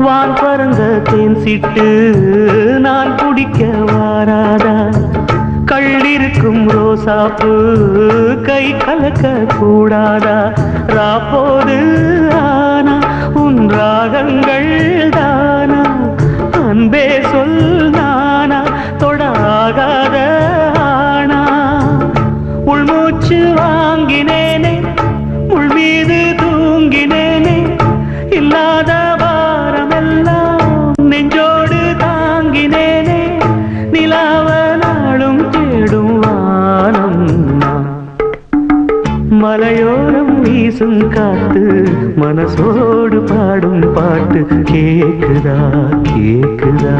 வான் பறந்த தேன் சிட்டு நான் குடிக்க வாராதா, கள்ளிருக்கும் ரோசாப்பு கை கலக்க கூடாதா, ராப்போது ஆனா உன் ராகங்கள் தானா, அன்பே சொல் நானா தொடாகாத ஆனா, உள்மூச்சு வாங்கினேனே உள் மீது தூங்கினேனே, இல்லாத பாரமெல்லாம் நெஞ்சோடு தாங்கினேனே, நிலாவ நாளும் தேடும் வானம் நான். மலையோரம் வீசும் காத்து மனசோடு பாடும் பாட்டு கேக்குதா கேக்குதா.